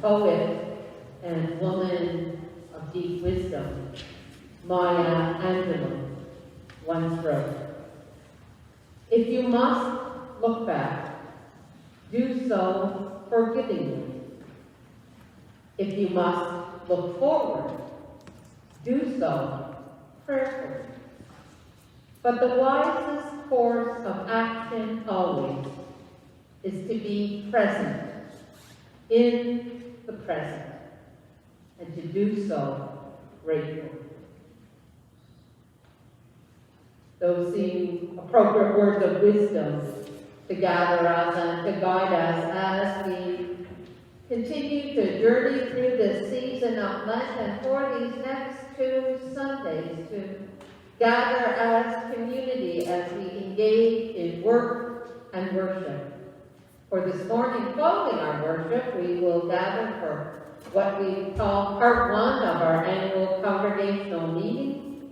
poet and woman of deep wisdom, Maya Angelou, once wrote, "If you must look back, do so forgivingly. If you must look forward, do so prayerfully. But the wisest course of action always is to be present in the present, and to do so gratefully." Those seem appropriate words of wisdom to gather us and to guide us as we continue to journey through this season of Lent, and for these next 2 Sundays to gather as community as we engage in work and worship. For this morning, following our worship, we will gather for what we call part 1 of our annual congregational meeting,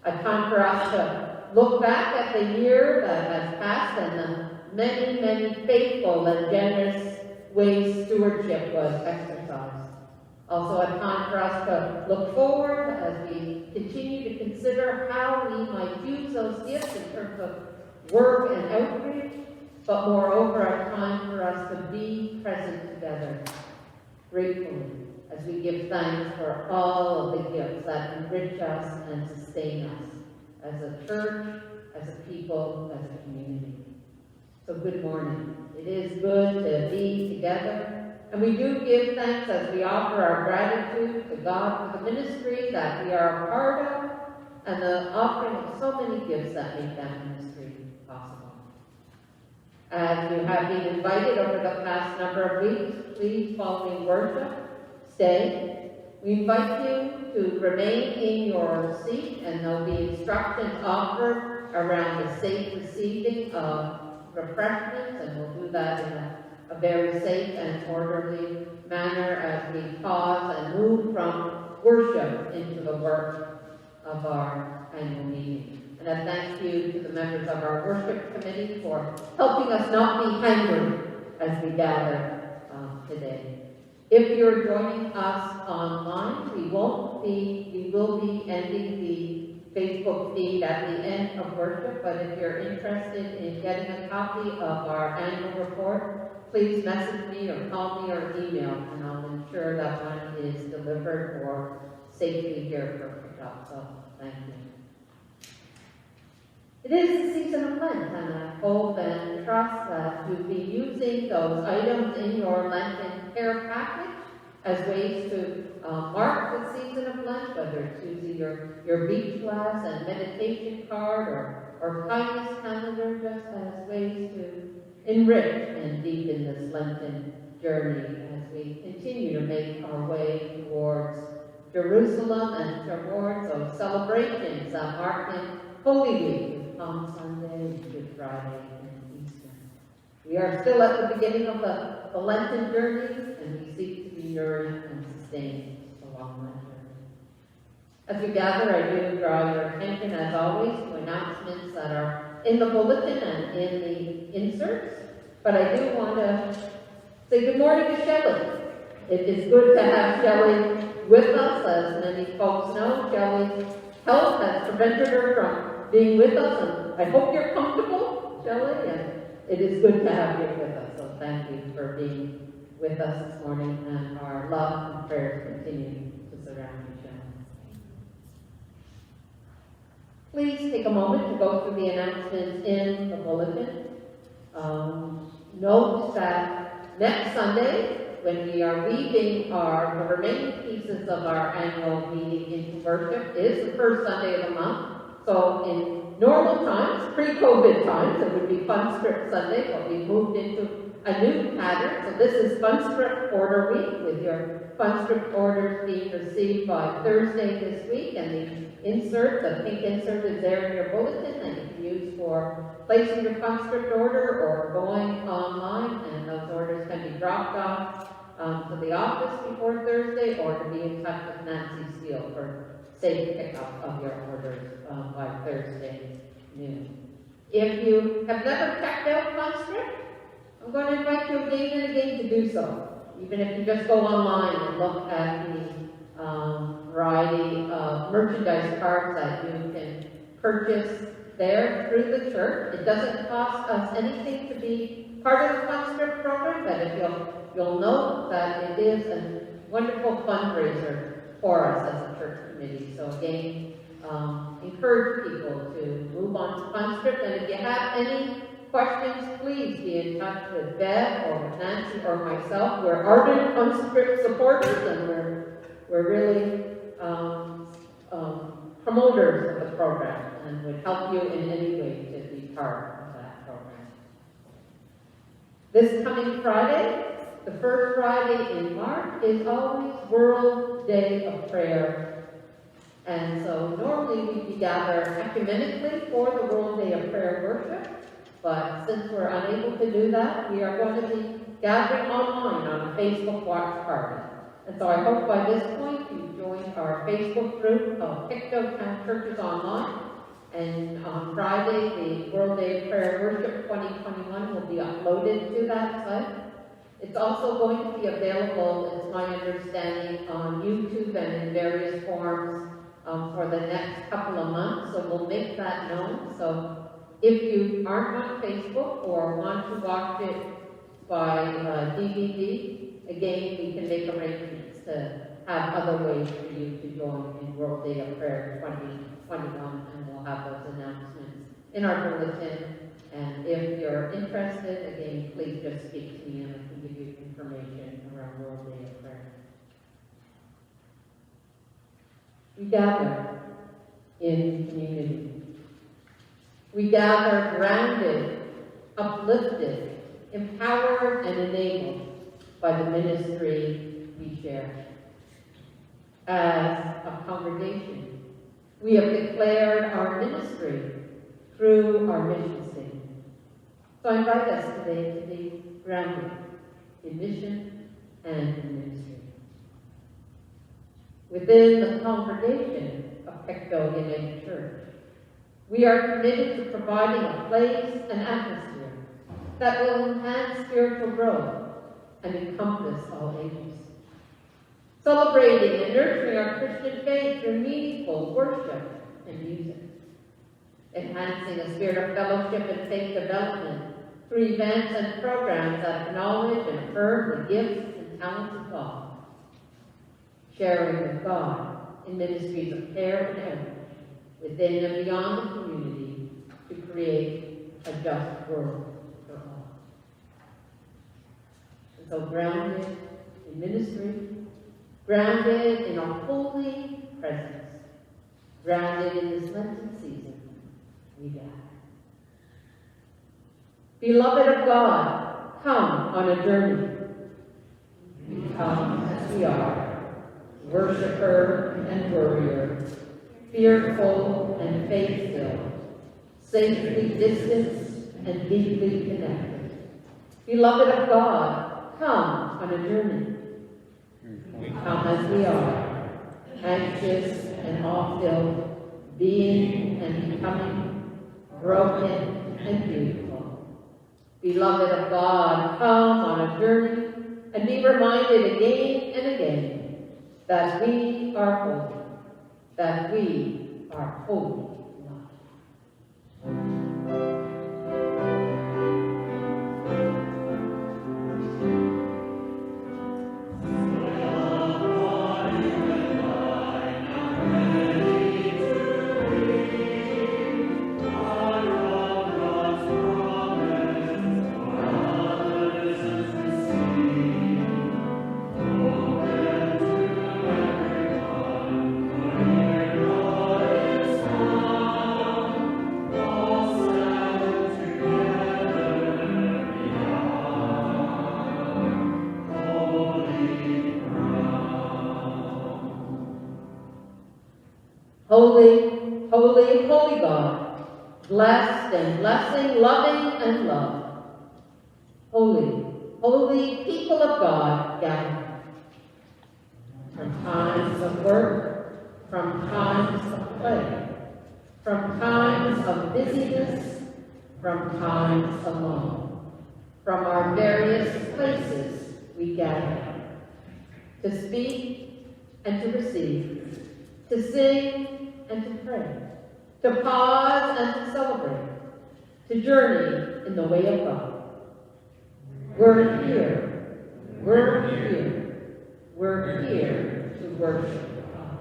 a time for us to look back at the year that has passed and the many, many faithful and generous ways stewardship was exercised. Also a time for us to look forward as we continue to consider how we might use those gifts in terms of work and outreach, but moreover a time for us to be present together gratefully as we give thanks for all of the gifts that enrich us and sustain us as a church, as a people, as a community. So good morning. It is good to be together, and we do give thanks as we offer our gratitude to God for the ministry that we are a part of, and the offering of so many gifts that make that ministry possible. As you have been invited over the past number of weeks, please, following worship, stay. We invite you to remain in your seat, and there'll be instructions offered around the safe receiving of refreshments, and we'll do that in a very safe and orderly manner as we pause and move from worship into the work of our annual meeting. And I thank you to the members of our worship committee for helping us not be hangry as we gather today. If you're joining us online, we will be ending the Facebook feed at the end of worship, but if you're interested in getting a copy of our annual report, please message me or call me or email, and I'll ensure that one is delivered or safely here for pickup. So thank you. It is the season of Lent, and I hope and trust that you'll be using those items in your Lenten care package as ways to mark the season of Lent, whether it's using your beach glass and meditation card or kindness calendar, just as ways to enrich and deepen this Lenten journey as we continue to make our way towards Jerusalem and towards those celebrations marking Holy Week, Palm Sunday, Good Friday, and Easter. We are still at the beginning of the Lenten journey, and we seek to be nourished and sustained along that journey. As we gather, I do draw your attention, as always, to announcements that are in the bulletin and in the inserts. But I do want to say good morning to Shelley. It is good to have Shelley with us. As many folks know, Shelley's health has prevented her from being with us, and I hope you're comfortable, Shelley, and it is good to have you with us. So thank you for being with us this morning, and our love and prayers continue to surround you, Shelley. Please take a moment to go through the announcements in the bulletin. Note that next Sunday, when we are weaving the remaining pieces of our annual meeting into worship, is the first Sunday of the month. So in normal times, pre-COVID times, it would be Fun Script Sunday, but we moved into a new pattern. So this is Fun Script Order Week, with your Fun Script orders being received by Thursday this week, and the insert, the pink insert, is there in your bulletin, and you can use for placing your Fun Script order or going online, and those orders can be dropped off to the office before Thursday, or to be in touch with Nancy Steele for safe pickup of your orders by Thursday noon. If you have never checked out Fun Script, I'm going to invite you again and again to do so. even if you just go online and look at the variety of merchandise cards that you can purchase there through the church. It doesn't cost us anything to be part of the conscript program, but if you'll note that it is a wonderful fundraiser for us as a church committee. So again, encourage people to move on to conscript, and if you have any questions, please be in touch with Bev or with Nancy or myself. We're ardent conscript supporters, and we're really promoters of the program and would help you in any way to be part of that program. This coming Friday, the first Friday in March, is always World Day of Prayer. And so normally we gather ecumenically for the World Day of Prayer worship, but since we're unable to do that, we are going to be gathering online on a Facebook watch party. And so I hope by this point you've joined our Facebook group of Pictou Town Churches Online. And on Friday, the World Day of Prayer Worship 2021 will be uploaded to that site. It's also going to be available, it's my understanding, on YouTube and in various forms for the next couple of months. So we'll make that known. So if you aren't on Facebook or want to watch it by DVD, again, we can make arrangements to have other ways for you to join in World Day of Prayer 2021, and we'll have those announcements in our bulletin. And if you're interested, again, please just speak to me and I can give you information around World Day of Prayer. We gather in community. We gather grounded, uplifted, empowered, and enabled by the ministry we share. As a congregation, we have declared our ministry through our mission statement. So I invite us today to be grounded in mission and in ministry. Within the congregation of Pictou United Church, we are committed to providing a place and atmosphere that will enhance spiritual growth and encompass all ages. Celebrating and nurturing our Christian faith through meaningful worship and music. Enhancing a spirit of fellowship and faith development through events and programs that acknowledge and affirm the gifts and talents of God. Sharing with God in ministries of care and outreach within and beyond the community to create a just world for all. And so grounded in ministry, grounded in a holy presence, grounded in this Lenten season, we gather. Beloved of God, come on a journey. We come as we are, worshiper and warrior, fearful and faith-filled, safely distanced and deeply connected. Beloved of God, come on a journey. We come as we are, anxious and awe-filled, being and becoming, broken and beautiful. Beloved of God, come on a journey and be reminded again and again that we are holy, that we are holy. Holy, holy, holy God, blessed and blessing, loving and love. Holy, holy people of God, gather. From times of work, from times of play, from times of busyness, from times alone. From our various places we gather. to speak and to receive, to sing and to pray, to pause and to celebrate, to journey in the way of God. We're here. We're here. We're here to worship God.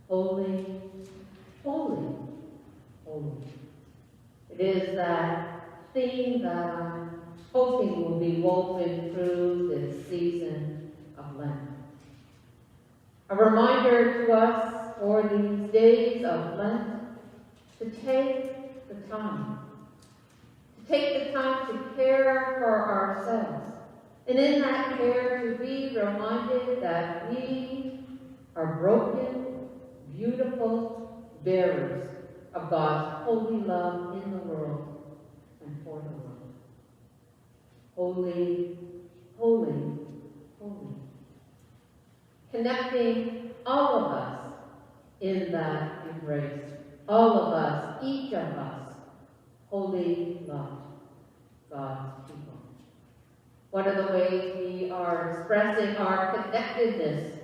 Holy, holy, holy. It is that theme that I'm hoping will be woven through this season of Lent. A reminder to us for these days of Lent to take the time. To take the time to care for ourselves. And in that care to be reminded that we are broken, beautiful bearers of God's holy love in the world and for the world. Holy, holy, holy. Connecting all of us in that embrace. All of us, each of us, wholly loved, God's people. One of the ways we are expressing our connectedness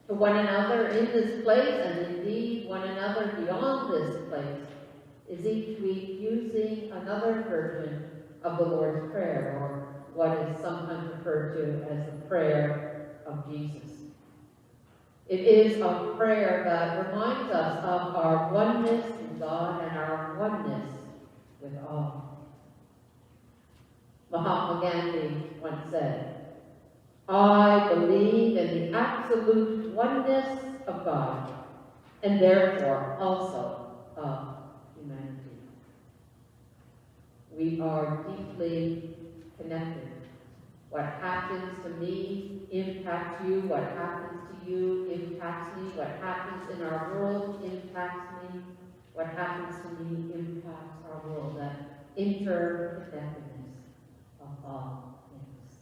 to one another in this place, and indeed one another beyond this place, is each week using another version of the Lord's Prayer, or what is sometimes referred to as the prayer of Jesus. It is a prayer that reminds us of our oneness in God and our oneness with all. Mahatma Gandhi once said, "I believe in the absolute oneness of God, and therefore also of humanity." We are deeply connected. What happens to me impacts you. What happens to you impacts me. What happens in our world impacts me. What happens to me impacts our world. That interconnectedness of all things.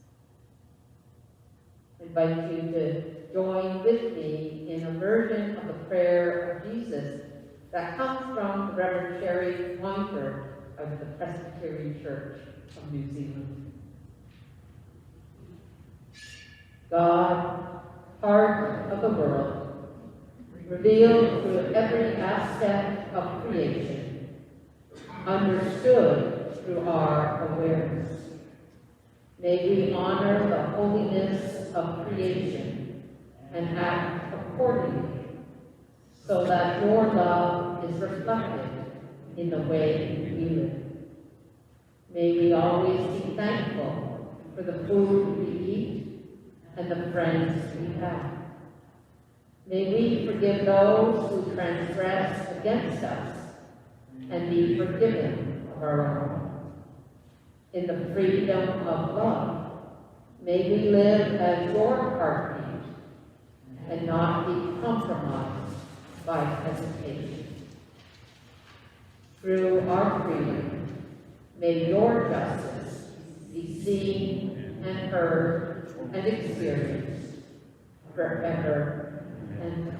I invite you to join with me in a version of the prayer of Jesus that comes from the Reverend Sherry Weinberg of the Presbyterian Church of New Zealand. God, heart of the world, revealed through every aspect of creation, understood through our awareness. May we honor the holiness of creation and act accordingly, so that your love is reflected in the way we live. May we always be thankful for the food we eat and the friends we have. May we forgive those who transgress against us and be forgiven of our own. In the freedom of love, may we live as your heartbeat and not be compromised by hesitation. Through our freedom, may your justice be seen and heard and experienced forever and ever.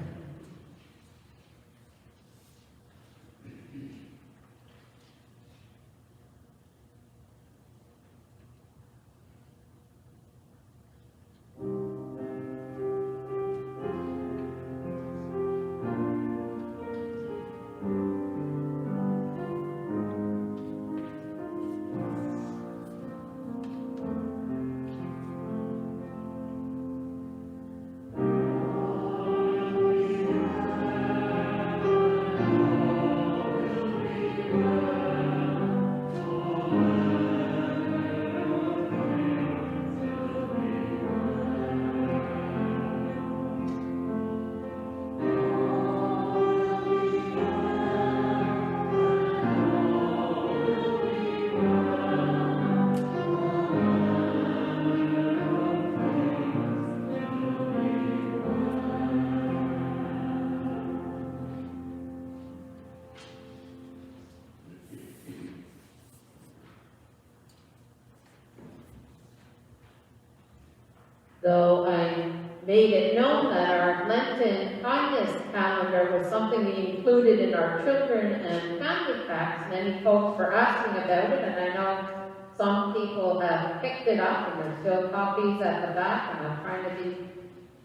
Though I made it known that our Lenten kindness calendar was something we included in our children and family packs, many folks were asking about it, and I know some people have picked it up, and there's still copies at the back, and I'm trying to be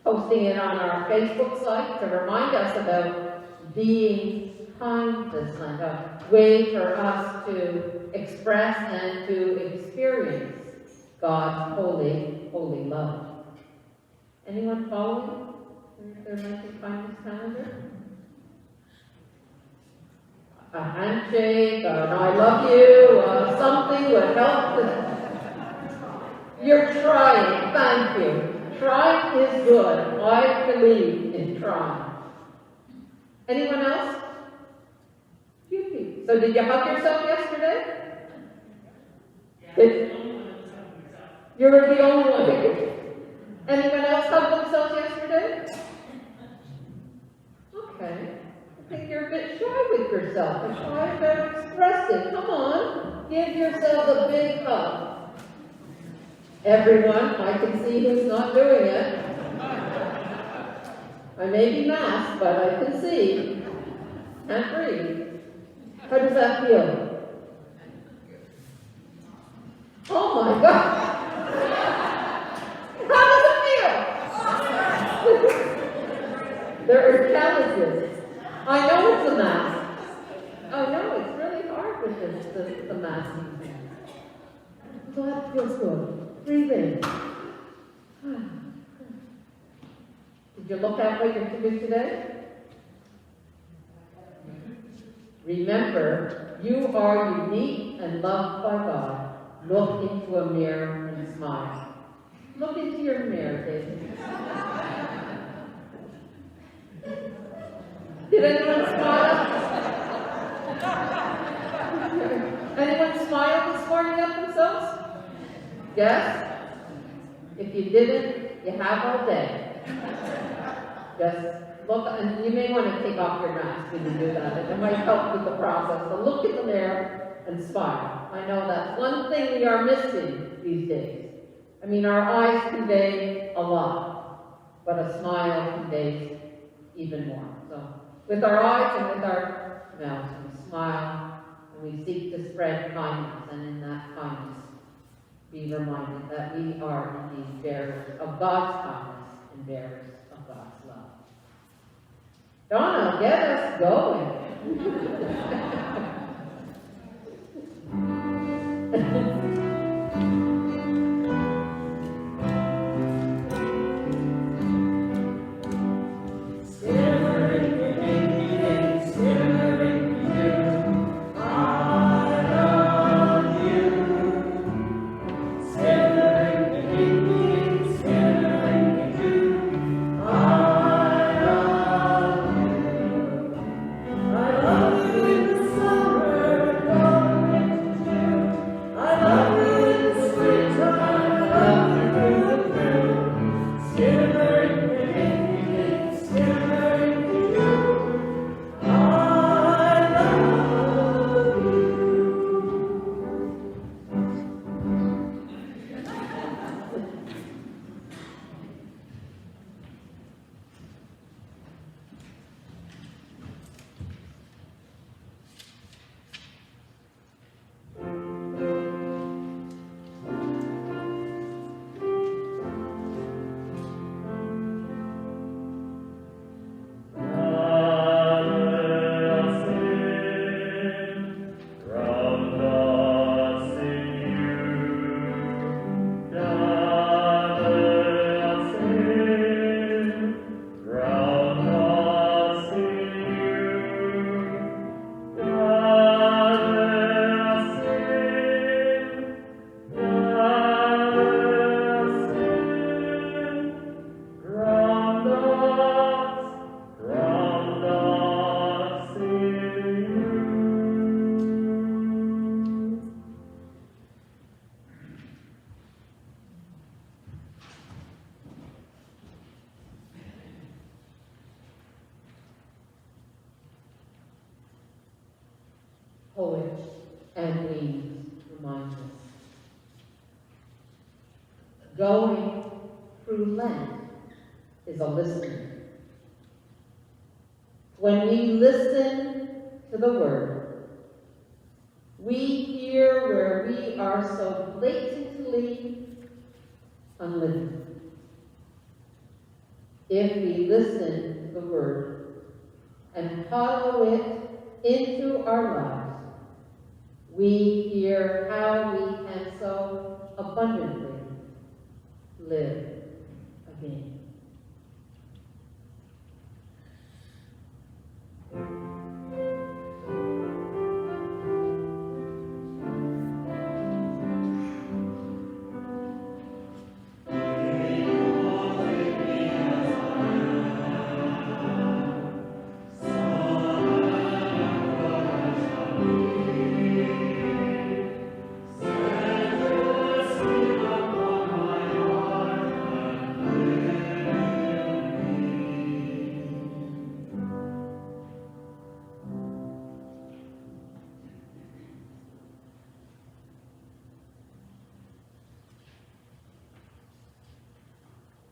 posting it on our Facebook site to remind us about being kind this Lent, a way for us to express and to experience God's holy, holy love. Anyone following their Lenten kindness calendar? A handshake, an I love you, something would help. You're trying, thank you. Trying is good. I believe in trying. Anyone else? Few people. So did you hug yourself yesterday? You were the only one. Anyone else hug themselves yesterday? Okay. I think you're a bit shy with yourself. But shy about expressing. Come on. Give yourself a big hug. Everyone, I can see who's not doing it. I may be masked, but I can see. Can't breathe. How does that feel? Oh my God! How does it feel? There are challenges. I know it's a mask. Oh no, it's really hard with the mask. So that feels good. Breathe in. Did you look at what you're to do today? Remember, you are unique and loved by God. Look into a mirror and smile. Look into your mirror, David. Did anyone smile? Anyone smile this morning at themselves? Yes? If you didn't, you have all day. Just look, and you may want to take off your mask when you do that. It might help with the process. But look in the mirror and smile. I know that's one thing we are missing these days. I mean, our eyes convey a lot, but a smile conveys even more. So, with our eyes and with our mouths, we smile and we seek to spread kindness, and in that kindness, be reminded that we are indeed bearers of God's kindness and bearers of God's love. Donna, get us going. I love you in the summer. poets and weeds remind us. Going through Lent is a listening. When we listen to the Word, we hear where we are so blatantly unliving. If we listen to the Word and follow it into our lives, we hear how we can so abundantly live again.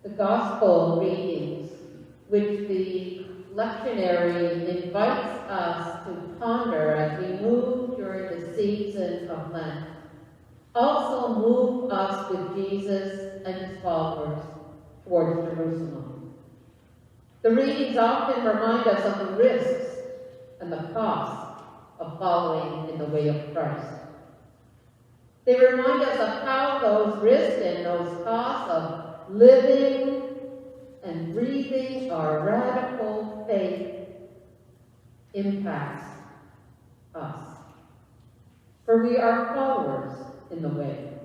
The Gospel readings, which the lectionary invites us to ponder as we move during the season of Lent, also move us with Jesus and his followers towards Jerusalem. The readings often remind us of the risks and the costs of following in the way of Christ. They remind us of how those risks and those costs of living and breathing our radical faith impacts us. For we are followers in the way.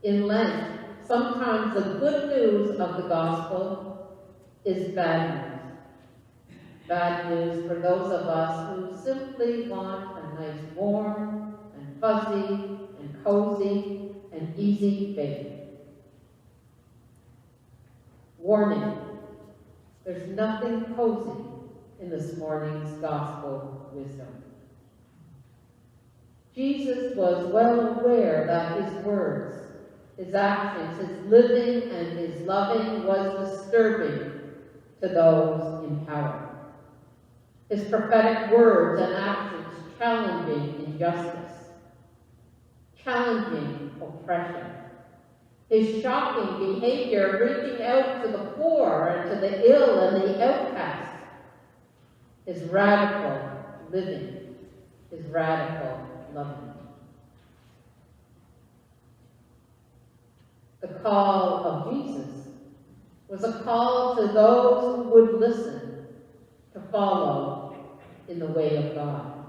In Lent, sometimes the good news of the gospel is bad news. Bad news for those of us who simply want a nice warm and fuzzy and cozy and easy faith. Warning, there's nothing cozy in this morning's gospel wisdom. Jesus was well aware that his words, his actions, his living and his loving was disturbing to those in power. His prophetic words and actions challenging injustice, challenging oppression. His shocking behavior reaching out to the poor and to the ill and the outcast. His radical living, his radical loving. The call of Jesus was a call to those who would listen, to follow in the way of God.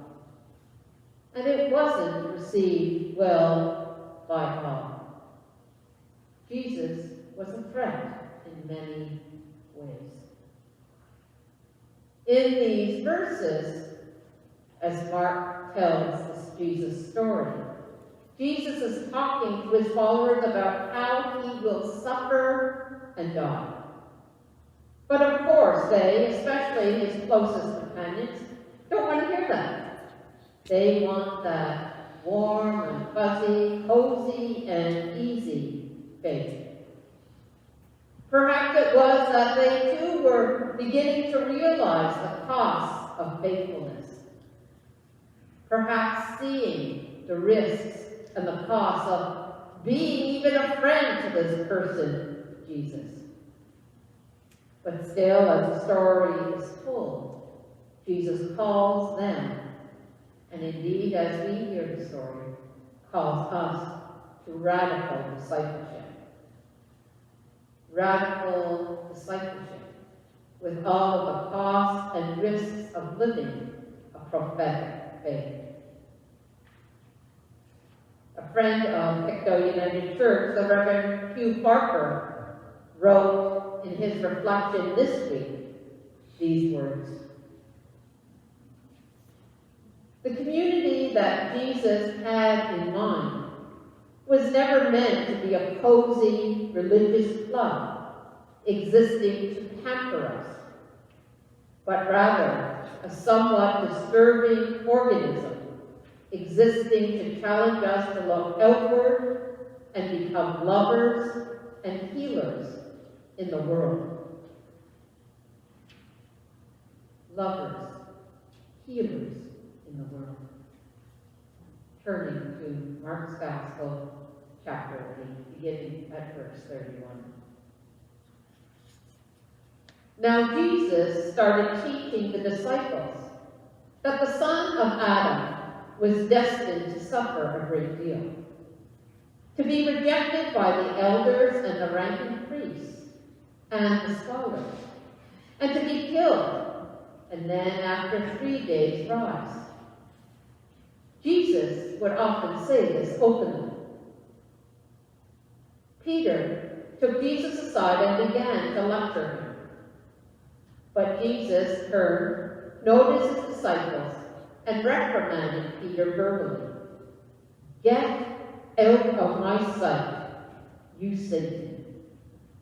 And it wasn't received well by all. Jesus was a threat in many ways. In these verses, as Mark tells us Jesus' story, Jesus is talking to his followers about how he will suffer and die. But of course, they, especially his closest companions, don't want to hear that. They want that warm and fuzzy, cozy and easy faith. Perhaps it was that they too were beginning to realize the cost of faithfulness. Perhaps seeing the risks and the cost of being even a friend to this person, Jesus. But still, as the story is told, Jesus calls them, and indeed, as we hear the story, calls us to radical discipleship. Radical discipleship with all of the costs and risks of living a prophetic faith. A friend of Pictou United Church, the Reverend Hugh Parker, wrote in his reflection this week these words. The community that Jesus had in mind was never meant to be a cozy religious club existing to pamper us, but rather a somewhat disturbing organism existing to challenge us to look outward and become lovers and healers in the world. Lovers, healers in the world. Turning to Mark's Gospel, chapter 8, beginning at verse 31. Now Jesus started teaching the disciples that the Son of Adam was destined to suffer a great deal, to be rejected by the elders and the ranking priests and the scholars, and to be killed, and then after 3 days rise. Jesus would often say this openly. Peter took Jesus aside and began to lecture him. But Jesus turned, noticed his disciples, and reprimanded Peter verbally. Get out of my sight, you Satan.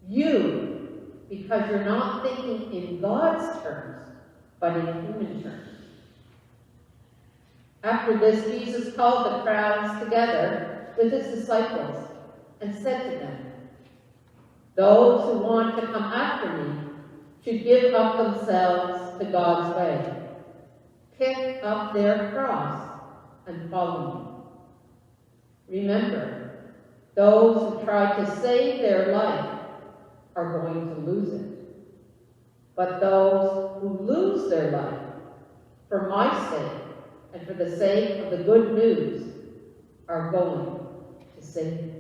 You, because you're not thinking in God's terms, but in human terms. After this, Jesus called the crowds together with his disciples and said to them, those who want to come after me should give up themselves to God's way. Pick up their cross and follow me. Remember, those who try to save their life are going to lose it. But those who lose their life for my sake and for the sake of the good news are going to save it.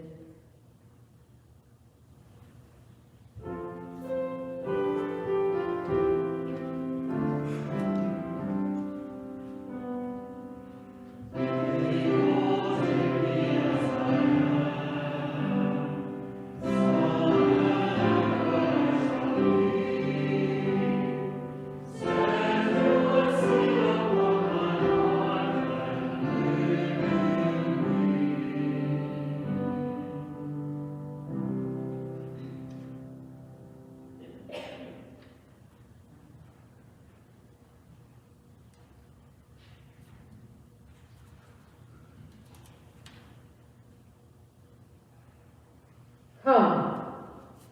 Come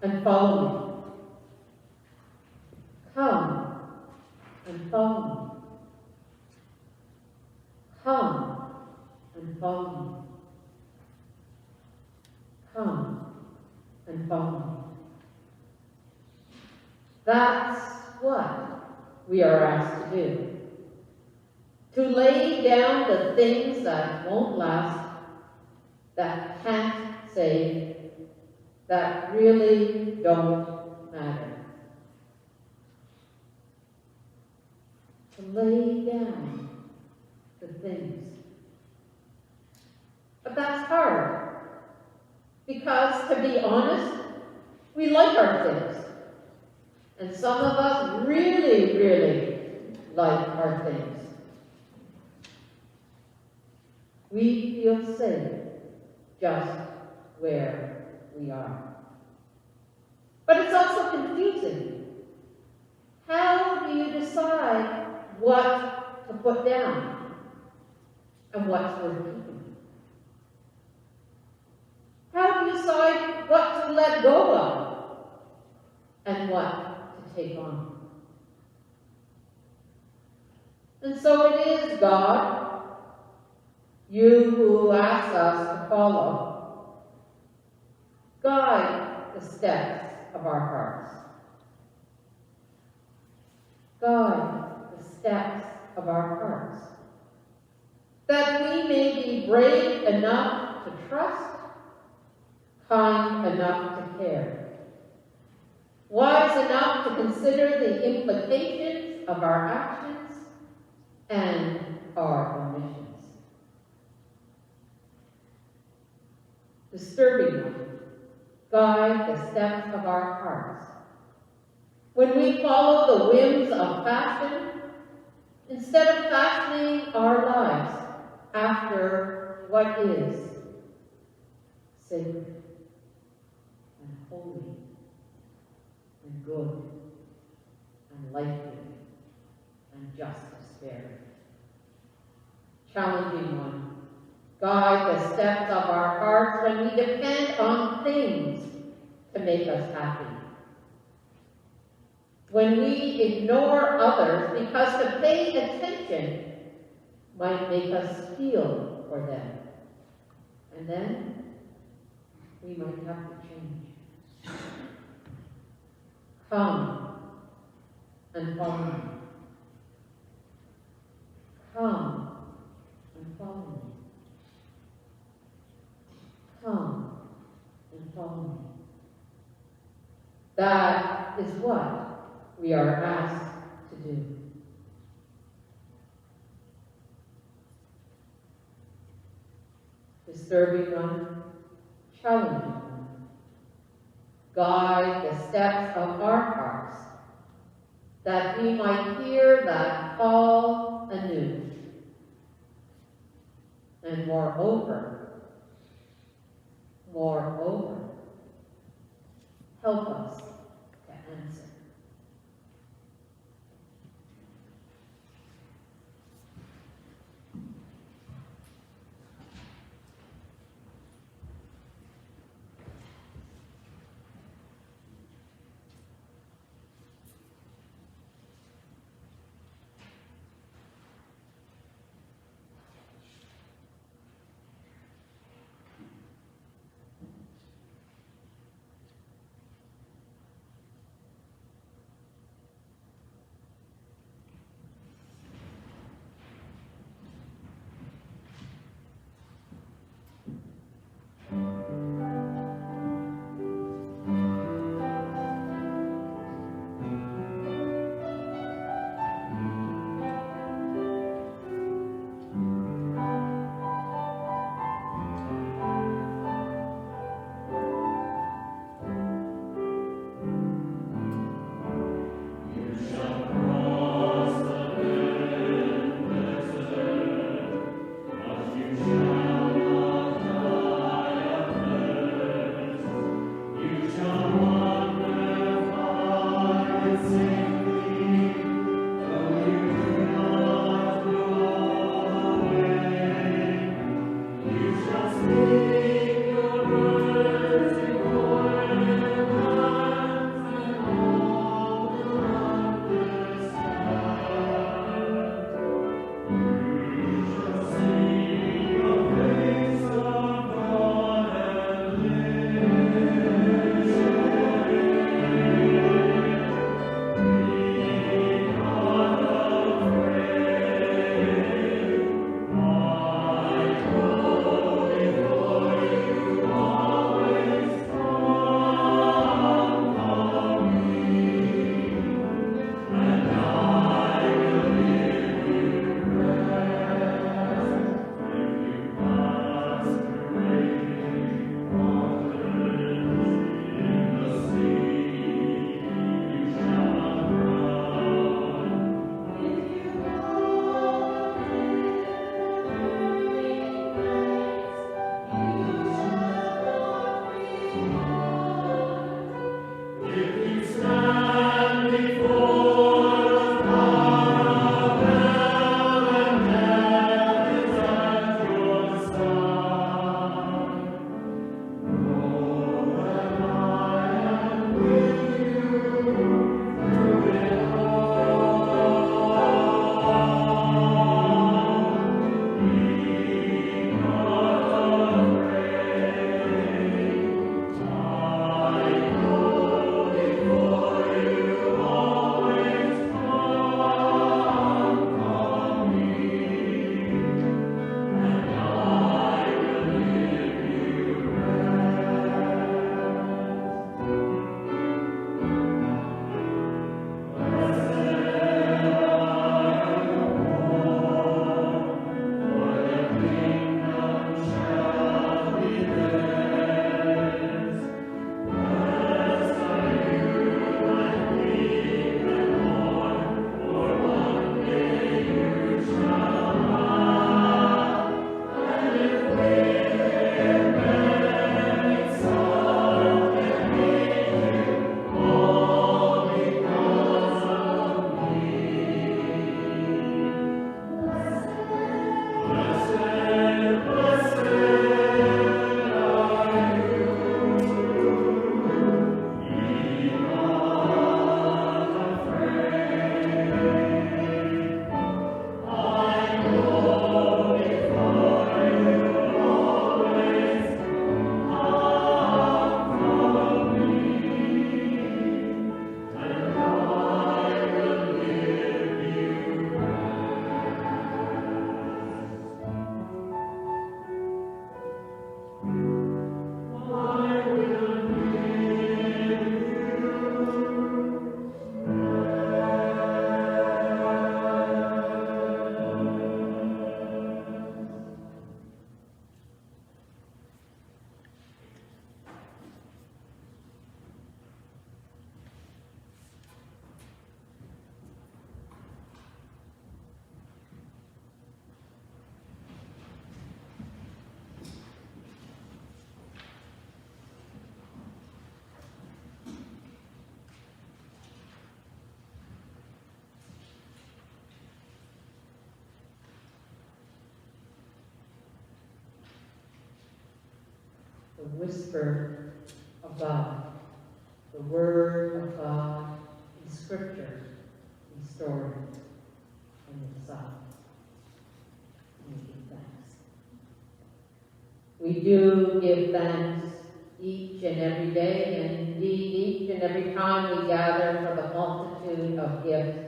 and follow me. Come and follow me. Come and follow me. Come and follow me. That's what we are asked to do. To lay down the things that won't last, that can't save, that really don't matter. To lay down the things. But that's hard. Because, to be honest, we like our things. And some of us really, really like our things. We feel safe just where we are. But it's also confusing. How do you decide what to put down and what's worth keeping? How do you decide what to let go of and what to take on? And so it is, God, you who ask us to follow. Guide the steps of our hearts. Guide the steps of our hearts. That we may be brave enough to trust, kind enough to care, wise enough to consider the implications of our actions and our omissions. Disturbing one. Guide the steps of our hearts. When we follow the whims of fashion, instead of fashioning our lives after what is sacred and holy and good and life-giving and justice bearer. Challenging one. Guide the steps of our hearts when we depend on things to make us happy. When we ignore others because to pay attention might make us feel for them. And then we might have to change. Come and follow me. Come and follow me. Come and follow me. That is what we are asked to do. Disturbing one, challenging one. Guide the steps of our hearts, that we might hear that call anew. And moreover, help us to answer. the whisper of God, the Word of God in Scripture, in story, and in silence. We give thanks. We do give thanks each and every day, and indeed each and every time we gather for the multitude of gifts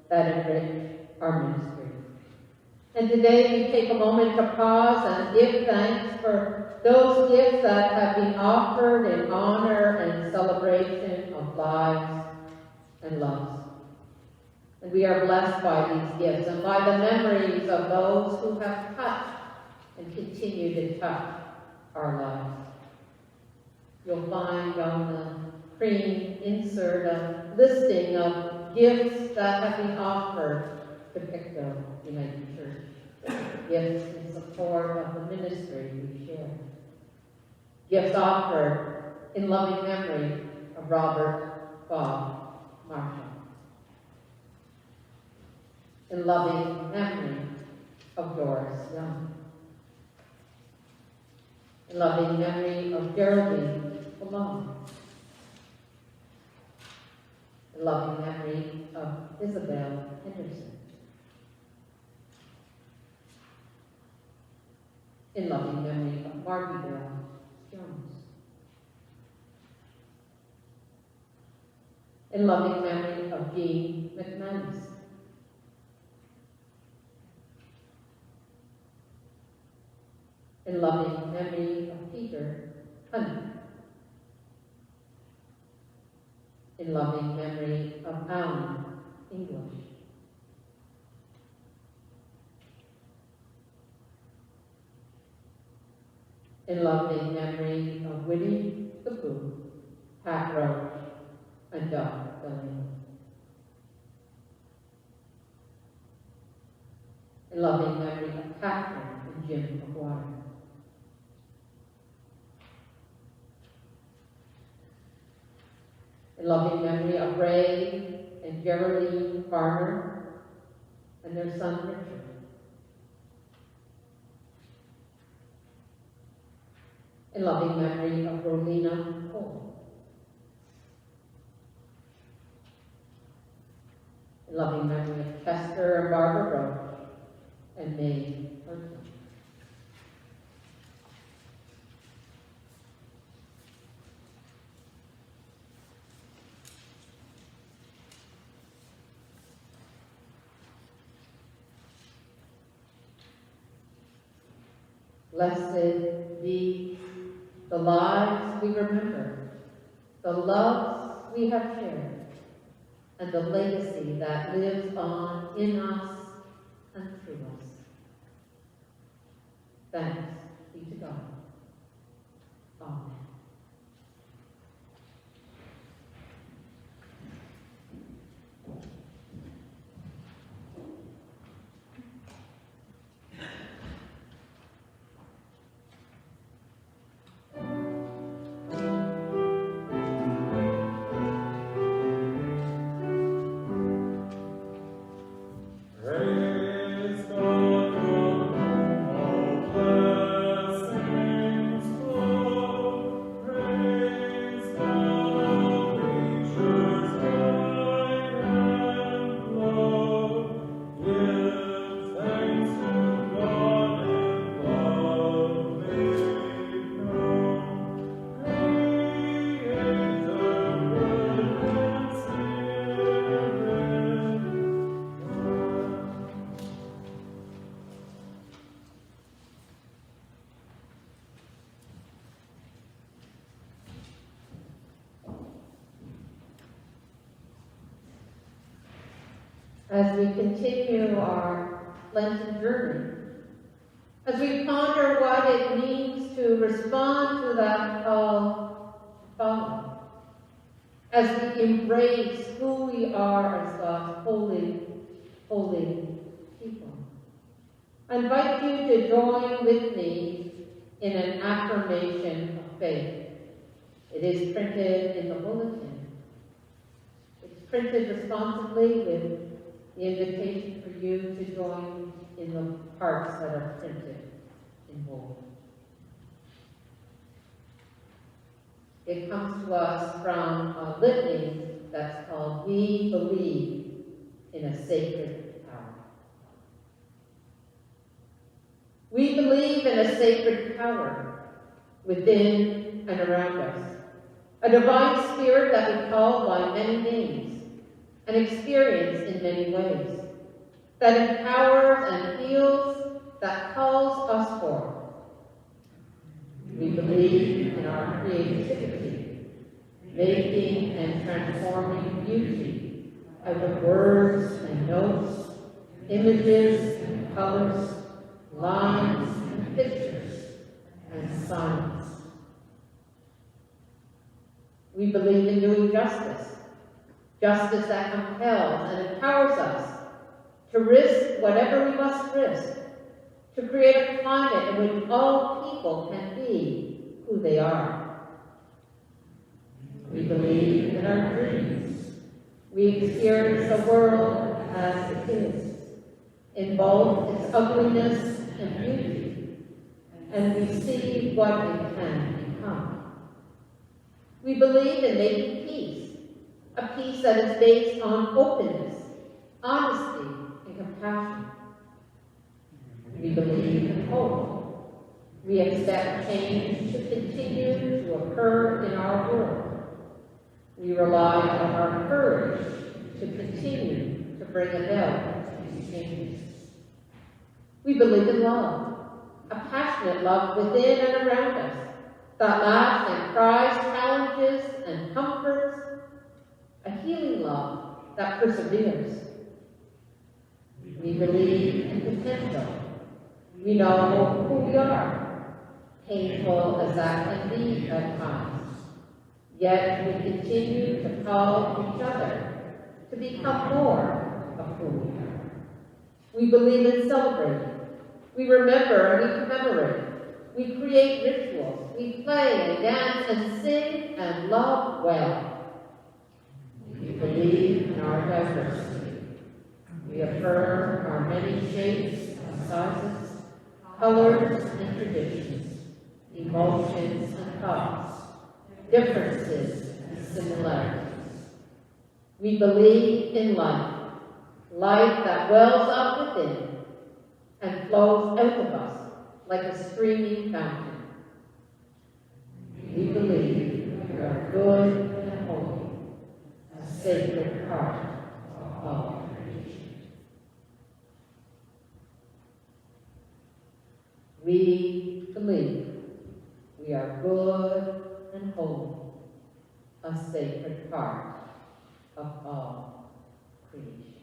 that enrich our ministry. And today we take a moment to pause and give thanks for those gifts that have been offered in honor and celebration of lives and loves. And we are blessed by these gifts and by the memories of those who have touched and continue to touch our lives. You'll find on the cream insert a listing of gifts that have been offered to Pickville United Church. Gifts in support of the ministry we share. Gifts offered in loving memory of Robert Bob Marshall. In loving memory of Doris Young. In loving memory of Geraldine Malone. In loving memory of Isabel Henderson. In loving memory of Margie Bell Jones. In loving memory of Jean McManus. In loving memory of Peter Honey. In loving memory of Alan English. In loving memory of Winnie the Pooh, Pat Roach, and Doc Delaney. In loving memory of Catherine and Jim McGuire. In loving memory of Ray and Geraldine Farmer and their son Richard. In loving memory of Rolina Cole. In loving memory of Chester and Barbara Roach and May Hurton. Blessed be the lives we remember, the loves we have shared, and the legacy that lives on in us and through us. Thanks be to God. Amen. As we continue our Lenten journey, as we ponder what it means to respond to that call to follow, as we embrace who we are as God's holy, holy people, I invite you to join with me in an affirmation of faith. It is printed in the bulletin. It's printed responsibly with the invitation for you to join in the parts that are printed in bold. It comes to us from a litany that's called We Believe in a Sacred Power. We believe in a sacred power within and around us, a divine spirit that we call by many names and experience in many ways, that empowers and heals, that calls us forth. We believe in our creativity, making and transforming beauty out of words and notes, images and colors, lines and pictures, and silence. We believe in doing justice, justice that compels and empowers us to risk whatever we must risk, to create a climate in which all people can be who they are. We believe in our dreams. We experience the world as it is, in both its ugliness and beauty, and we see what it can become. We believe in making peace, a peace that is based on openness, honesty, and compassion. We believe in hope. We expect change to continue to occur in our world. We rely on our courage to continue to bring about these changes. We believe in love, a passionate love within and around us that laughs and cries, challenges and comforts, a healing love that perseveres. We believe in potential. We know who we are, painful as that can be at times. Yet we continue to call each other to become more of who we are. We believe in celebrating. We remember and we commemorate. We create rituals. We play and dance and sing and love well. We believe in our diversity. We affirm our many shapes and sizes, colors and traditions, emotions and thoughts, differences and similarities. We believe in life, life that wells up within and flows out of us like a streaming fountain. We believe we are good and holy, a sacred part of all creation. We believe we are good and holy, a sacred part of all creation.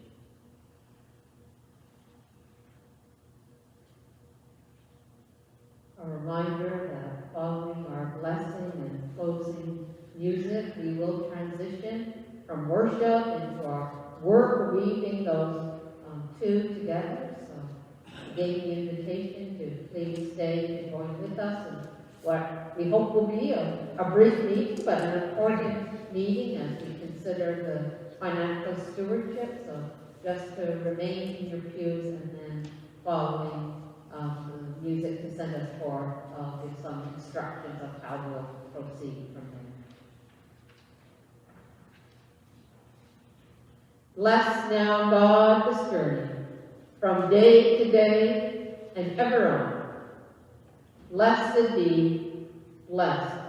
A reminder that following our blessing and closing music, we will transition from worship into our work, weaving those two together. So again, the invitation to please stay and join with us in what we hope will be a brief meeting, but an important meeting as we consider the financial stewardship. So just to remain in your pews and then following the music to send us forward, give some instructions of how we'll proceed from there. Bless now, God, this journey, from day to day and ever on. Blessed be, blessed